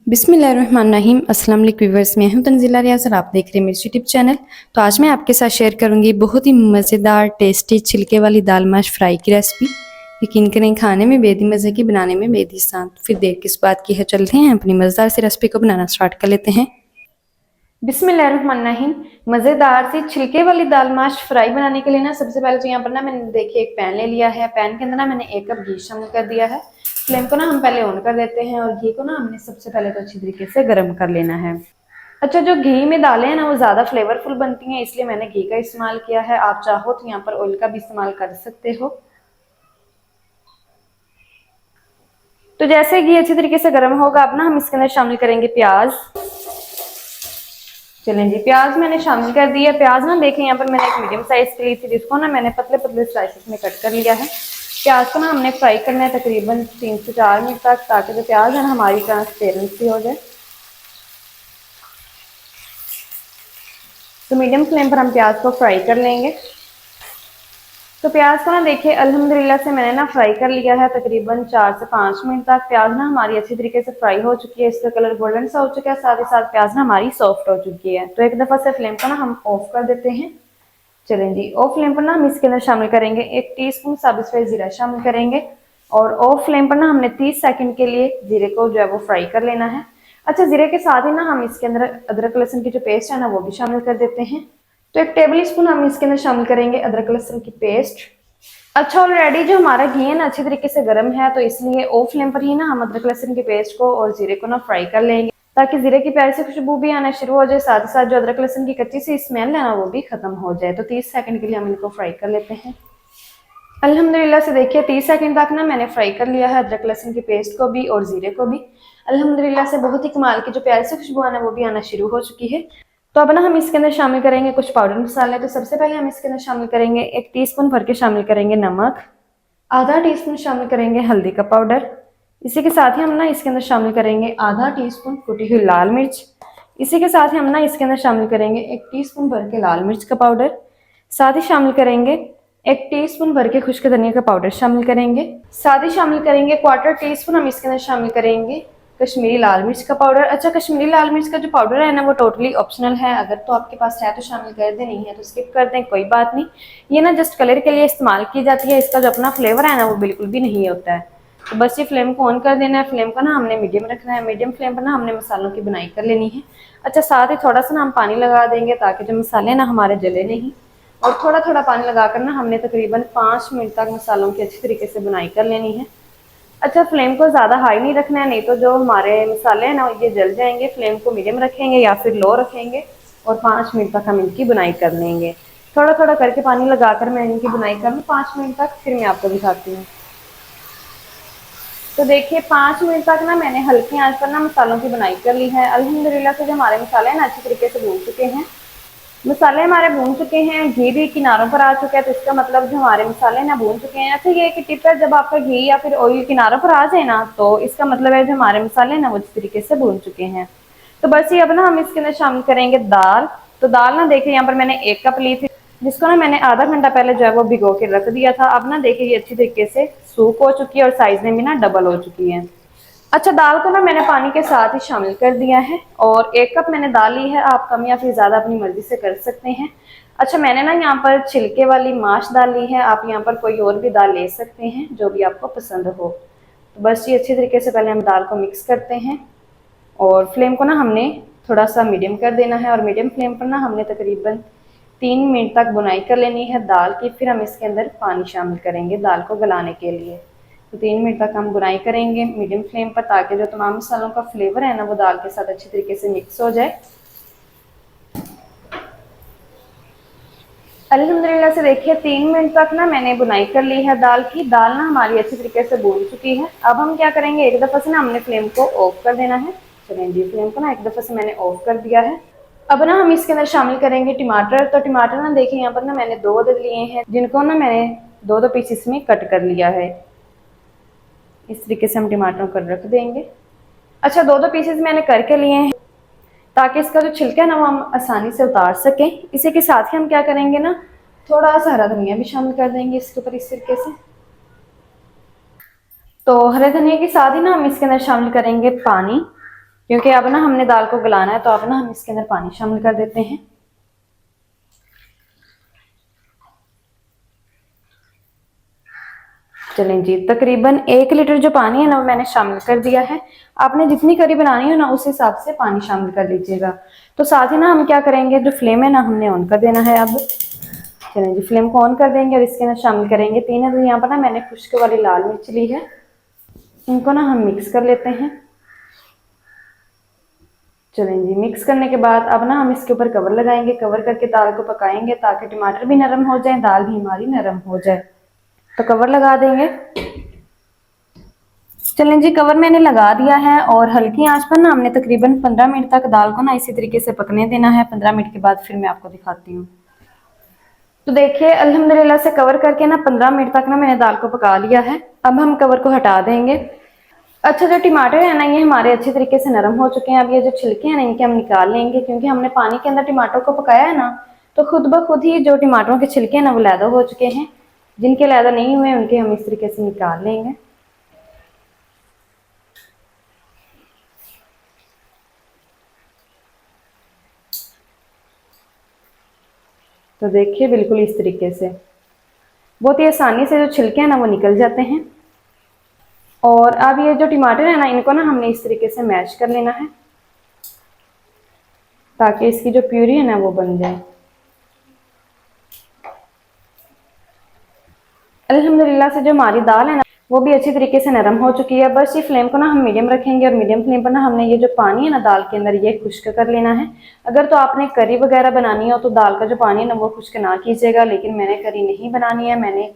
बिस्मिल्लाहिर्रहमानिर्रहीम। अस्सलाम वालेकुम व्यूअर्स, मैं हूं तंजीला रियाज और आप देख रहे हैं मेरे यूट्यूब चैनल। तो आज मैं आपके साथ शेयर करूंगी बहुत ही मज़ेदार टेस्टी छिलके वाली दाल माश फ्राई की रेसिपी। यकीन करें खाने में बेहद मज़े की, बनाने में बेहद आसान। फिर देर किस बात की है, चलते हैं अपनी मज़ेदार सी रेसिपी को बनाना स्टार्ट कर लेते हैं। बिस्मिल्लाहिर्रहमानिर्रहीम। मज़ेदार सी छिलके वाली दाल माश फ्राई बनाने के लिए ना सबसे पहले तो यहाँ पर ना मैंने देखिए एक पैन ले लिया है। पैन के अंदर ना मैंने 1 कप घी शामिल कर दिया है। फ्लेम को ना हम पहले ऑन कर देते हैं और घी को ना हमने सबसे पहले तो अच्छी तरीके से गर्म कर लेना है। अच्छा, जो घी में दालें हैं ना वो ज़्यादा फ्लेवरफुल बनती हैं, इसलिए मैंने घी का इस्तेमाल किया है। आप चाहो तो यहाँ पर ऑयल का भी इस्तेमाल कर सकते हो। तो जैसे घी अच्छी तरीके से गर्म होगा अब ना हम इसके अंदर शामिल करेंगे प्याज। चलें जी, प्याज मैंने शामिल कर दिया। प्याज ना देखें यहाँ पर मैंने एक मीडियम साइज की ली थी, जिसको ना मैंने पतले पतले स्लाइसेस में कट कर लिया है। प्याज को ना हमने फ्राई करना है तकरीबन 3 से 4 मिनट तक, ताकि जो प्याज है ना हमारी ट्रांसपेरेंसी हो जाए। तो मीडियम फ्लेम पर हम प्याज को फ्राई कर लेंगे। तो प्याज को ना देखिए अल्हम्दुलिल्लाह से मैंने ना फ्राई कर लिया है तकरीबन 4 से 5 मिनट तक। प्याज ना हमारी अच्छी तरीके से फ्राई हो चुकी है, इसका कलर गोल्डन सा हो चुका है, साथ ही साथ प्याज ना हमारी सॉफ्ट हो चुकी है। तो एक दफ़ा से फ्लेम को ना हम ऑफ कर देते हैं। चलें जी, ऑफ फ्लेम पर ना हम इसके अंदर शामिल करेंगे 1 टीस्पून साबुत जीरा शामिल करेंगे। और ऑफ फ्लेम पर ना हमने 30 सेकंड के लिए जीरे को जो है वो फ्राई कर लेना है। अच्छा, जीरे के साथ ही ना हम इसके अंदर अदरक लहसुन की जो पेस्ट है ना वो भी शामिल कर देते हैं। तो 1 टेबल स्पून हम इसके अंदर शामिल करेंगे अदरक लहसुन की पेस्ट। अच्छा, ऑलरेडी जो हमारा घी है ना अच्छी तरीके से गर्म है, तो इसलिए ऑफ फ्लेम पर ही ना हम अदरक लहसुन की पेस्ट को और जीरे को ना फ्राई कर लेंगे, ताकि जीरे की प्यारी सी खुशबू भी आना शुरू हो जाए, साथ ही साथ जो अदरक लहसुन की कच्ची सी स्मेल है ना वो भी खत्म हो जाए। तो 30 सेकंड के लिए हम इनको फ्राई कर लेते हैं। अल्हम्दुलिल्लाह से देखिए 30 सेकंड तक ना मैंने फ्राई कर लिया है अदरक लहसुन की पेस्ट को भी और जीरे को भी। अल्हम्दुलिल्लाह से बहुत ही कमाल की जो प्यारी सी खुशबू आना वो भी आना शुरू हो चुकी है। तो अब ना हम इसके अंदर शामिल करेंगे कुछ पाउडर मसाले। तो सबसे पहले हम इसके अंदर शामिल करेंगे 1 टीस्पून भर के शामिल करेंगे नमक, आधा टीस्पून शामिल करेंगे हल्दी का पाउडर। इसी के साथ ही हम ना इसके अंदर शामिल करेंगे आधा टीस्पून कुटी हुई लाल मिर्च। इसी के साथ ही हम ना इसके अंदर शामिल करेंगे 1 टीस्पून भर के लाल मिर्च का पाउडर। साथ ही शामिल करेंगे 1 टीस्पून भर के खुश्क धनिया का पाउडर शामिल करेंगे। साथ ही शामिल करेंगे 1/4 टीस्पून हम इसके अंदर शामिल करेंगे कश्मीरी लाल मिर्च का पाउडर। अच्छा, कश्मीरी लाल मिर्च का जो पाउडर है ना वो टोटली ऑप्शनल है, अगर तो आपके पास है तो शामिल कर दें, नहीं है तो स्किप कर दें, कोई बात नहीं। ये ना जस्ट कलर के लिए इस्तेमाल की जाती है, इसका जो अपना फ्लेवर है ना वो बिल्कुल भी नहीं होता है। तो बस ये फ्लेम को ऑन कर देना है। फ्लेम को ना हमने मीडियम रखना है। मीडियम फ्लेम पर ना हमने मसालों की बुनाई कर लेनी है। अच्छा, साथ ही थोड़ा सा ना हम पानी लगा देंगे, ताकि जो मसाले ना हमारे जले नहीं। और थोड़ा थोड़ा पानी लगाकर ना हमने तकरीबन 5 मिनट तक मसालों की अच्छी तरीके से बुनाई कर लेनी है। अच्छा, फ्लेम को ज़्यादा हाई नहीं रखना है, नहीं तो जो हमारे मसाले हैं ना ये जल जाएंगे। फ्लेम को मीडियम रखेंगे या फिर लो रखेंगे और 5 मिनट तक हम इनकी बुनाई कर लेंगे। थोड़ा थोड़ा करके पानी लगाकर मैं इनकी बुनाई कर लूँ 5 मिनट तक, फिर मैं आपको दिखाती हूँ। तो देखिए 5 मिनट तक ना मैंने हल्की आंच पर ना मसालों की बुनाई कर ली है। अल्हम्दुलिल्लाह से जो हमारे मसाले हैं ना अच्छी तरीके से भून चुके हैं। मसाले हमारे भून चुके हैं, घी भी किनारों पर आ चुका है, तो इसका मतलब जो हमारे मसाले ना भून चुके हैं। अच्छा, ये कि टिप है, जब आपका घी या फिर ऑयल किनारों पर आ जाए ना तो इसका मतलब है जो हमारे मसाले ना वो अच्छी तरीके से भून चुके हैं। तो बस ये अब ना हम इसके अंदर शामिल करेंगे दाल। तो दाल ना देखिए यहाँ पर मैंने 1 कप ली थी, जिसको ना मैंने आधा घंटा पहले जो है वो भिगो के रख दिया था। अब ना देखिए ये अच्छी तरीके से सूख हो चुकी है और साइज में भी ना डबल हो चुकी है। अच्छा, दाल को ना मैंने पानी के साथ ही शामिल कर दिया है और 1 कप मैंने दाल ली है। आप कम या फिर ज़्यादा अपनी मर्जी से कर सकते हैं। अच्छा, मैंने ना यहाँ पर छिलके वाली माश दाल ली है, आप यहाँ पर कोई और भी दाल ले सकते हैं जो भी आपको पसंद हो। तो बस ये अच्छी तरीके से पहले हम दाल को मिक्स करते हैं और फ्लेम को ना हमने थोड़ा सा मीडियम कर देना है। और मीडियम फ्लेम पर ना हमने तकरीबन 3 मिनट तक बुनाई कर लेनी है दाल की। फिर हम इसके अंदर पानी शामिल करेंगे दाल को गलाने के लिए। तो 3 मिनट तक हम बुनाई करेंगे मीडियम फ्लेम पर, ताकि जो तमाम मसालों का फ्लेवर है ना वो दाल के साथ अच्छी तरीके से मिक्स हो जाए। अल्हम्दुलिल्लाह से देखिए 3 मिनट तक ना मैंने बुनाई कर ली है दाल की। दाल ना हमारी अच्छी तरीके से भून चुकी है। अब हम क्या करेंगे, एक दफ़ा से ना हमने फ्लेम को ऑफ कर देना है। चलें जी, फ्लेम को ना एक दफ़ा से मैंने ऑफ कर दिया है। अब ना हम इसके अंदर शामिल करेंगे टमाटर। तो टमाटर ना देखिए यहाँ पर ना मैंने 2 अदद लिए हैं, जिनको ना मैंने 2-2 पीसेस में कट कर लिया है। इस तरीके से हम टमाटरों को रख देंगे। अच्छा, 2-2 पीसेस मैंने करके लिए हैं, ताकि इसका जो छिलका है ना वो हम आसानी से उतार सकें। इसी के साथ ही हम क्या करेंगे ना, थोड़ा सा हरा धनिया भी शामिल कर देंगे इसके ऊपर इस तरीके से। तो हरे धनिया के साथ ही ना हम इसके अंदर शामिल करेंगे पानी। क्योंकि अब ना हमने दाल को गलाना है, तो अब ना हम इसके अंदर पानी शामिल कर देते हैं। चलें जी, तकरीबन 1 लीटर जो पानी है ना वो मैंने शामिल कर दिया है। आपने जितनी करी बनानी हो ना उस हिसाब से पानी शामिल कर लीजिएगा। तो साथ ही ना हम क्या करेंगे, जो फ्लेम है ना हमने ऑन कर देना है अब। चलें जी, फ्लेम को ऑन कर देंगे और इसके अंदर शामिल करेंगे 3 अदद यहाँ पर ना मैंने खुश्क वाली लाल मिर्च ली है। इनको ना हम मिक्स कर लेते हैं। चलें जी, मिक्स करने के बाद अब ना हम इसके ऊपर कवर लगाएंगे। कवर करके दाल को पकाएंगे ताकि टमाटर भी नरम हो जाए, दाल भी हमारी नरम हो जाए। तो कवर लगा देंगे। चलें जी, कवर मैंने लगा दिया है और हल्की आंच पर ना हमने तकरीबन 15 मिनट तक दाल को ना इसी तरीके से पकने देना है। 15 मिनट के बाद फिर मैं आपको दिखाती हूँ। तो देखिए अल्हम्दुलिल्लाह से कवर करके ना 15 मिनट तक ना मैंने दाल को पका लिया है। अब हम कवर को हटा देंगे। अच्छा, जो टमाटर है ना ये हमारे अच्छे तरीके से नरम हो चुके हैं। अब ये जो छिलके हैं ना इनके हम निकाल लेंगे, क्योंकि हमने पानी के अंदर टमाटर को पकाया है ना, तो खुद ब खुद ही जो टमाटरों के छिलके हैं ना वो लैदा हो चुके हैं। जिनके लैदा नहीं हुए उनके हम इस तरीके से निकाल लेंगे। तो देखिए बिल्कुल इस तरीके से बहुत ही आसानी से जो छिलके हैं ना वो निकल जाते हैं। और अब ये जो टमाटर है ना इनको ना हमने इस तरीके से मैश कर लेना है ताकि इसकी जो प्यूरी है ना वो बन जाए। अल्हम्दुलिल्लाह से जो हमारी दाल है ना वो भी अच्छी तरीके से नरम हो चुकी है। बस ये फ्लेम को ना हम मीडियम रखेंगे और मीडियम फ्लेम पर ना हमने ये जो पानी है ना दाल के अंदर ये खुश्क कर लेना है। अगर तो आपने करी वगैरह बनानी हो तो दाल का जो पानी है ना वो खुश्क ना कीजिएगा, लेकिन मैंने करी नहीं बनानी है, मैंने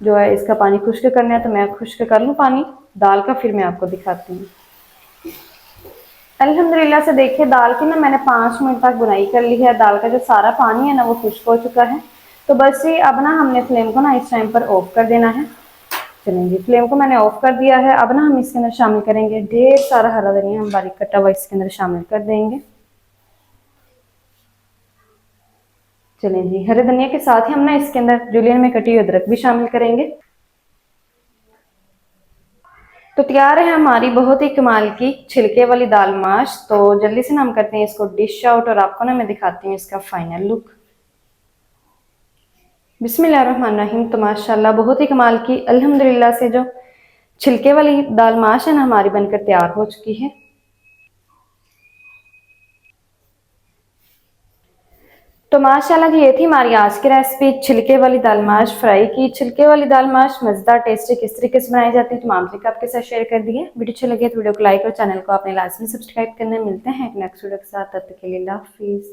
जो है इसका पानी खुश्क करना है, तो मैं खुश्क कर लूँ पानी दाल का, फिर मैं आपको दिखाती हूँ। अल्हम्दुलिल्लाह से देखिए दाल की ना मैंने 5 मिनट तक बुनाई कर ली है। दाल का जो सारा पानी है ना वो खुश्क हो चुका है। तो बस ये अब ना हमने फ्लेम को ना इस टाइम पर ऑफ कर देना है। चलेंगे, फ्लेम को मैंने ऑफ कर दिया है। अब ना हम इसके अंदर शामिल करेंगे ढेर सारा हरा धनिया, हम बारीक कटा हुआ इसके अंदर शामिल कर देंगे। चलें जी, हरे धनिया के साथ ही हम ना इसके अंदर जुलियन में कटी हुई अदरक भी शामिल करेंगे। तो तैयार है हमारी बहुत ही कमाल की छिलके वाली दाल माश। तो जल्दी से ना हम करते हैं इसको डिश आउट और आपको ना मैं दिखाती हूँ इसका फाइनल लुक। बिस्मिल्लाहिर्रहमानिर्रहीम। तो माशाल्लाह बहुत ही कमाल की अल्हम्दुलिल्लाह से जो छिलके वाली दाल माश है ना हमारी बनकर तैयार हो चुकी है। तो माशाल्लाह जी ये थी हमारी आज की रेसिपी, छिलके वाली दाल माश फ्राई की। छिलके वाली दाल माश मजेदार टेस्टी किस तरीके से बनाई जाती है तमाम तरीके आपके साथ शेयर कर दिए। वीडियो अच्छी लगे तो वीडियो को लाइक और चैनल को आपने लाजमी सब्सक्राइब करना। मिलते हैं नेक्स्ट वीडियो के साथ, तब तक के लिए अल्लाह हाफिज़।